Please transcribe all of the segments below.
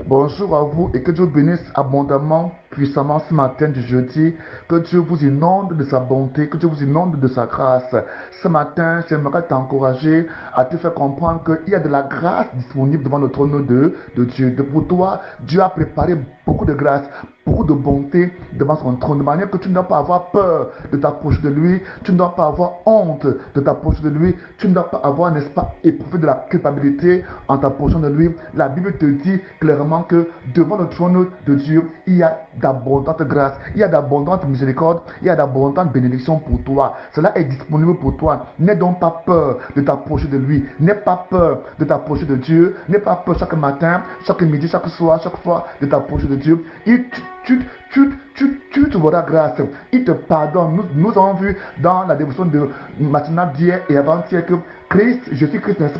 Bonjour à vous et que Dieu bénisse abondamment, puissamment ce matin du jeudi. Que Dieu vous inonde de sa bonté, que Dieu vous inonde de sa grâce. Ce matin, j'aimerais t'encourager à te faire comprendre qu'il y a de la grâce disponible devant le trône de Dieu. Pour toi, Dieu a préparé beaucoup de grâce, beaucoup de bonté devant son trône, de manière que tu ne dois pas avoir peur de t'approcher de lui, tu ne dois pas avoir honte de t'approcher de lui, tu ne dois pas avoir, n'est-ce pas, éprouvé de la culpabilité en t'approchant de lui. La Bible te dit clairement que devant le trône de Dieu, il y a d'abondantes grâces, il y a d'abondantes miséricordes, il y a d'abondantes bénédictions pour toi. Cela est disponible pour toi. N'aie donc pas peur de t'approcher de lui. N'aie pas peur de t'approcher de Dieu. N'aie pas peur chaque matin, chaque midi, chaque soir, chaque fois de t'approcher de Dieu. Tu trouveras grâce. Il te pardonne. Nous avons vu dans la dévotion de matinale d'hier et avant-hier que Christ, Jésus-Christ, n'est-ce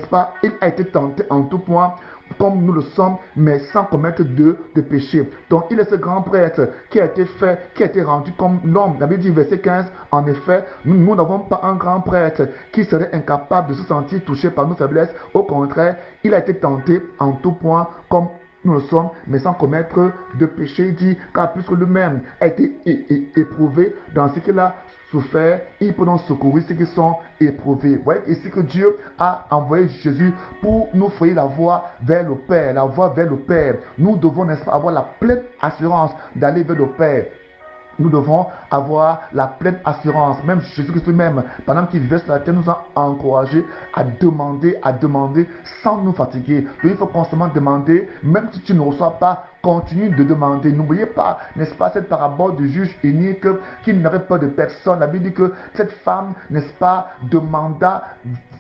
pas, il a été tenté en tout point comme nous le sommes, mais sans commettre de péché. Donc, il est ce grand prêtre qui a été fait, qui a été rendu comme l'homme. La Bible dit, verset 15, en effet, nous n'avons pas un grand prêtre qui serait incapable de se sentir touché par nos faiblesses. Au contraire, il a été tenté en tout point comme nous le sommes, mais sans commettre de péché. Il dit, car puisque lui-même a été éprouvé dans ce qu'il a souffert, il peut donc secourir ceux qui sont éprouvés. Vous voyez ici que Dieu a envoyé Jésus pour nous frayer la voie vers le Père, la voie vers le Père. Nous devons, n'est-ce pas, avoir la pleine assurance d'aller vers le Père. Nous devons avoir la pleine assurance. Même Jésus-Christ lui-même, pendant qu'il vivait sur la terre, nous a encouragés à demander sans nous fatiguer. Donc il faut constamment demander, même si tu ne reçois pas, continue de demander. N'oubliez pas, n'est-ce pas, cette parabole du juge unique qui n'avait pas de personne. La Bible dit que cette femme, n'est-ce pas, demanda,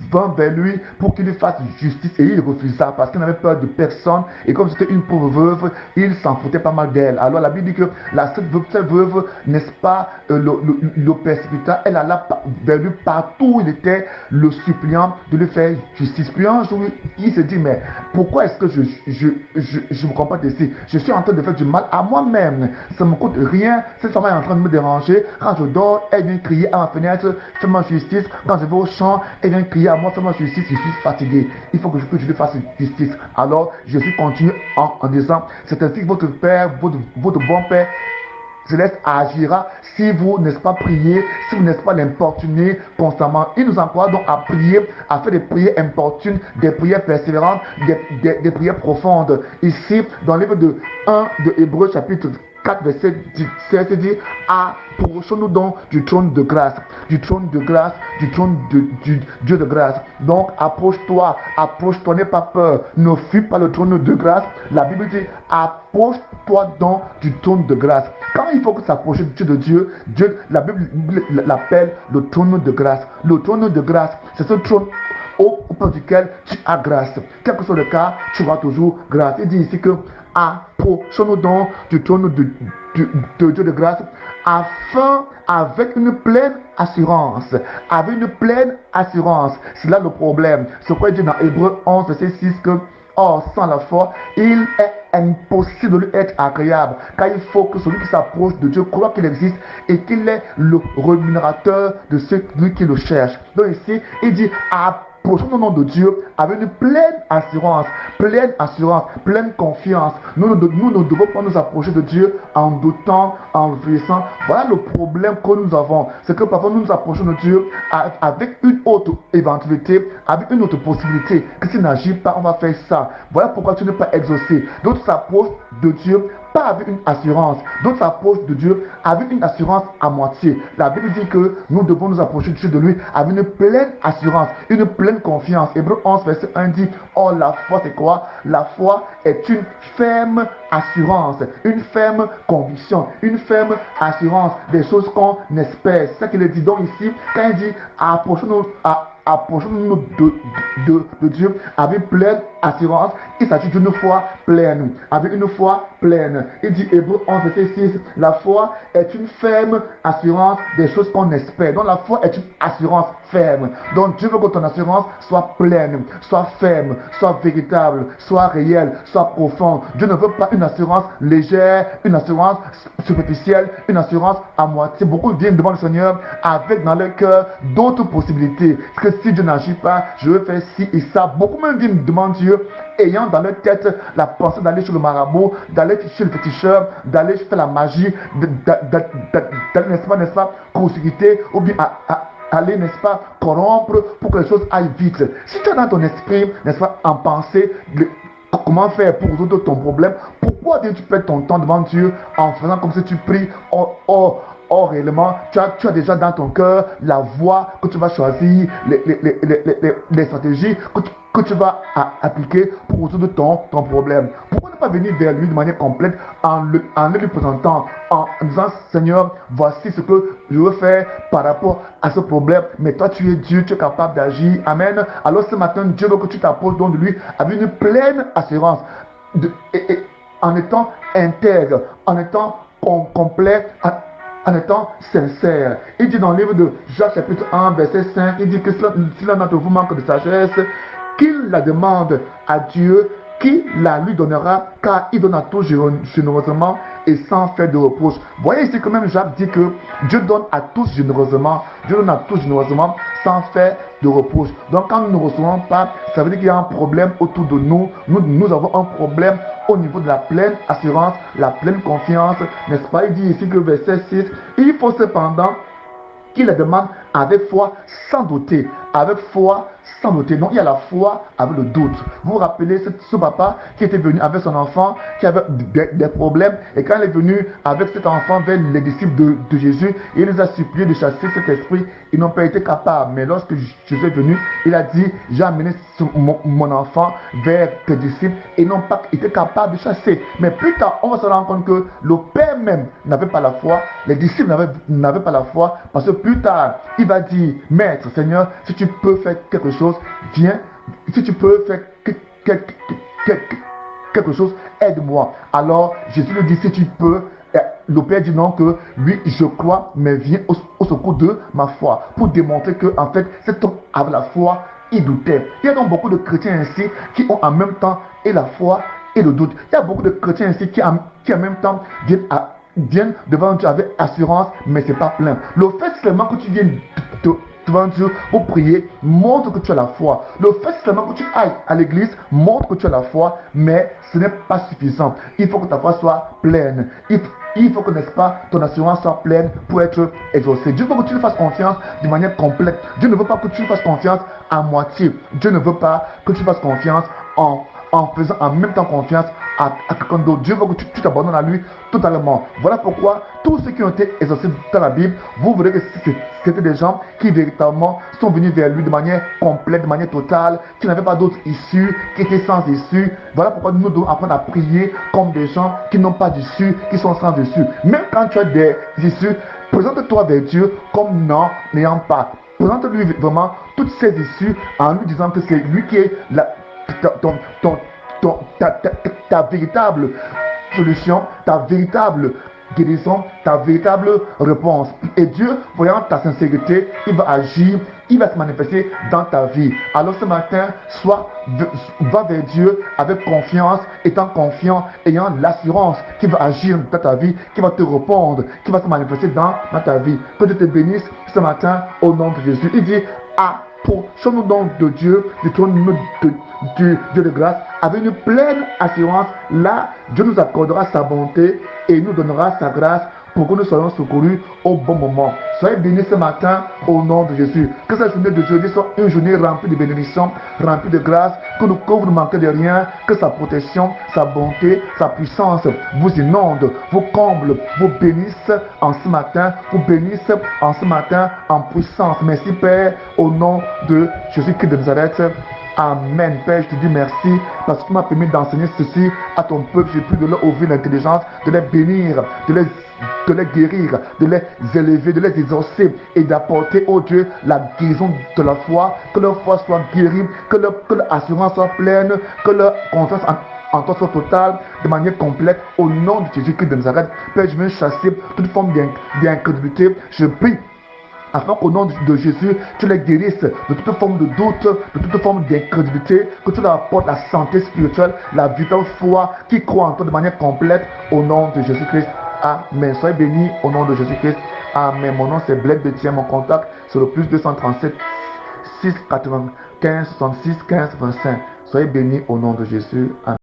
vint vers lui pour qu'il lui fasse justice et il refusa parce qu'il n'avait peur de personne. Et comme c'était une pauvre veuve, il s'en foutait pas mal d'elle. Alors la Bible dit que cette veuve, n'est-ce pas, le persécuta, elle alla vers lui partout où il était, le suppliant de lui faire justice. Puis un jour, il se dit, mais pourquoi est-ce que je me comporte ici? Je suis en train de faire du mal à moi-même. Ça ne me coûte rien. Cette femme est en train de me déranger. Quand je dors, elle vient crier à ma fenêtre, fais-moi justice. Quand je vais au champ, elle vient crier à moi, fais-moi justice. Je suis fatigué. Il faut que je lui fasse justice. Alors, Jésus continue en disant, c'est ainsi que votre Père, votre bon Père, céleste agira si vous, n'est-ce pas, priez, si vous, n'est-ce pas, l'importunez constamment. Il nous encourage donc à prier, à faire des prières importunes, des prières persévérantes, des prières profondes. Ici, dans le livre de 1 de Hébreux, chapitre 4, verset 17, dit, approchons-nous donc du trône de grâce, du trône de grâce, du trône du Dieu de grâce. Donc, approche-toi, n'aie pas peur, ne fuis pas le trône de grâce. La Bible dit, approche-toi donc du trône de grâce. Quand il faut que s'approcher de Dieu, la Bible l'appelle le trône de grâce. Le trône de grâce, c'est ce trône auprès duquel tu as grâce. Quel que soit le cas, tu auras toujours grâce. Il dit ici que approchons-nous donc du trône de Dieu de grâce, afin, avec une pleine assurance, c'est là le problème. C'est quoi il dit dans Hébreux 11, verset 6 que, or, sans la foi, il est impossible de lui être agréable, car il faut que celui qui s'approche de Dieu croit qu'il existe et qu'il est le rémunérateur de ceux qui le cherchent. Donc ici, il dit, approchons au nom de Dieu avec une pleine assurance, pleine confiance. Nous ne devons pas nous approcher de Dieu en doutant, en réfléchissant. Voilà le problème que nous avons. C'est que parfois nous nous approchons de Dieu avec une autre éventualité, avec une autre possibilité. Que s'il n'agit pas, on va faire ça. Voilà pourquoi tu n'es pas exaucé. D'autres s'approchent de Dieu pas avec une assurance. D'autres s'approchent de Dieu avec une assurance à moitié. La Bible dit que nous devons nous approcher de lui avec une pleine assurance, une pleine confiance. Hébreux 11, verset 1 dit, oh, la foi, c'est quoi? La foi est une ferme assurance, une ferme conviction, une ferme assurance des choses qu'on espère. C'est ça qu'il dit donc ici, quand il dit, approchons-nous de Dieu avec pleine assurance. Il s'agit d'une foi pleine, avec une foi pleine. Il dit Hébreux 11, verset 6, la foi est une ferme assurance des choses qu'on espère. Donc la foi est une assurance ferme. Donc Dieu veut que ton assurance soit pleine, soit ferme, soit véritable, soit réelle, soit profonde. Dieu ne veut pas une assurance légère, une assurance superficielle, une assurance à moitié. Beaucoup viennent devant le Seigneur avec dans leur cœur d'autres possibilités. Parce que si Dieu n'agit pas, je vais faire ci et ça. Beaucoup même viennent devant Dieu Dieu, ayant dans leur tête la pensée d'aller chez le marabout, d'aller chez le féticheur, d'aller faire la magie, n'est-ce pas, court-circuiter, ou bien aller, n'est-ce pas, corrompre pour que les choses aillent vite. Si tu as dans ton esprit, n'est-ce pas, en pensée, comment faire pour résoudre ton problème, pourquoi tu perds ton temps devant Dieu en faisant comme si tu pries, or réellement, tu as déjà dans ton cœur la voie que tu vas choisir, les stratégies que tu vas appliquer pour résoudre ton problème. Pourquoi ne pas venir vers lui de manière complète en le lui présentant, en disant, Seigneur, voici ce que je veux faire par rapport à ce problème, mais toi tu es Dieu, tu es capable d'agir. Amen. Alors ce matin, Dieu veut que tu t'approches donc de lui avec une pleine assurance, en étant intègre, en étant complet, en étant sincère. Il dit dans le livre de Jacques chapitre 1 verset 5, il dit que si l'un d'entre vous manque de sagesse, qu'il la demande à Dieu, qui la lui donnera, car il donne à tous généreusement et sans faire de reproche. Vous voyez ici que même Jacques dit que Dieu donne à tous généreusement, Dieu donne à tous généreusement sans faire de reproche. Donc quand nous ne recevons pas, ça veut dire qu'il y a un problème autour de nous. Nous avons un problème au niveau de la pleine assurance, la pleine confiance, n'est-ce pas? Il dit ici que verset 6, il faut cependant qu'il la demande avec foi sans douter, avec foi sans douter. Non, il y a la foi avec le doute. Vous vous rappelez ce papa qui était venu avec son enfant, qui avait des problèmes, et quand il est venu avec cet enfant vers les disciples de Jésus, il les a supplié de chasser cet esprit. Ils n'ont pas été capables. Mais lorsque Jésus est venu, il a dit, j'ai amené mon enfant vers tes disciples, et ils n'ont pas été capables de chasser. Mais plus tard, on va se rendre compte que le Père même n'avait pas la foi, les disciples n'avaient pas la foi, parce que plus tard, il va dire, Maître, Seigneur, si tu peux faire quelque chose, viens. Si tu peux faire quelque chose, aide-moi. Alors, Jésus lui dit, si tu peux. Le Père dit non, que oui, je crois, mais viens au secours de ma foi. Pour démontrer que, en fait, cet homme avait la foi, il doutait. Il y a donc beaucoup de chrétiens ici qui ont en même temps et la foi et le doute. Il y a beaucoup de chrétiens ici qui en même temps viennent devant Dieu avec assurance, mais ce n'est pas plein. Le fait seulement que tu viennes devant Dieu pour prier montre que tu as la foi. Le fait seulement que tu ailles à l'église montre que tu as la foi, mais ce n'est pas suffisant. Il faut que ta foi soit pleine. Il faut que, n'est-ce pas, ton assurance soit pleine pour être exaucée. Dieu veut que tu lui fasses confiance de manière complète. Dieu ne veut pas que tu lui fasses confiance à moitié. Dieu ne veut pas que tu fasses confiance en faisant en même temps confiance à quelqu'un d'autre. Dieu veut que tu t'abandonnes à lui totalement. Voilà pourquoi tous ceux qui ont été exaucés dans la Bible, vous verrez que c'était des gens qui véritablement sont venus vers lui de manière complète, de manière totale, qui n'avaient pas d'autre issue, qui étaient sans issue. Voilà pourquoi nous devons apprendre à prier comme des gens qui n'ont pas d'issue, qui sont sans issue. Même quand tu as des issues, présente-toi vers Dieu comme n'ayant pas. Présente-lui vraiment toutes ces issues en lui disant que c'est lui qui est ta véritable solution, ta véritable guérison, ta véritable réponse. Et Dieu, voyant ta sincérité, il va agir, il va se manifester dans ta vie. Alors ce matin, va vers Dieu avec confiance, étant confiant, ayant l'assurance qu'il va agir dans ta vie, qu'il va te répondre, qu'il va se manifester dans ta vie. Que Dieu te bénisse ce matin au nom de Jésus. Il dit, approchons-nous donc de Dieu, du trône de Dieu de grâce, avec une pleine assurance. Là, Dieu nous accordera sa bonté et nous donnera sa grâce pour que nous soyons secourus au bon moment. Soyez bénis ce matin au nom de Jésus. Que cette journée de jeudi soit une journée remplie de bénédictions, remplie de grâce, que vous ne manquez de rien, que sa protection, sa bonté, sa puissance vous inonde, vous comble, vous bénisse en ce matin, vous bénisse en ce matin en puissance. Merci Père, au nom de Jésus-Christ de Nazareth. Amen. Père, je te dis merci parce que tu m'as permis d'enseigner ceci à ton peuple. J'ai pu de leur ouvrir l'intelligence, de les bénir, de les guérir, de les élever, de les exaucer et d'apporter au Dieu la guérison de la foi, que leur foi soit guérie, que leur assurance soit pleine, que leur confiance en toi soit totale, de manière complète, au nom de Jésus-Christ de Nazareth. Père, je viens chasser toute forme d'incrédulité. Je prie afin qu'au nom de Jésus, tu les guérisses de toute forme de doute, de toute forme d'incrédulité, que tu leur apportes la santé spirituelle, la vitale foi qui croit en toi de manière complète, au nom de Jésus-Christ. Amen. Soyez bénis au nom de Jésus-Christ. Amen. Mon nom c'est Bled de Dieu. Mon contact c'est le +237 695 66 15 25. Soyez bénis au nom de Jésus. Amen.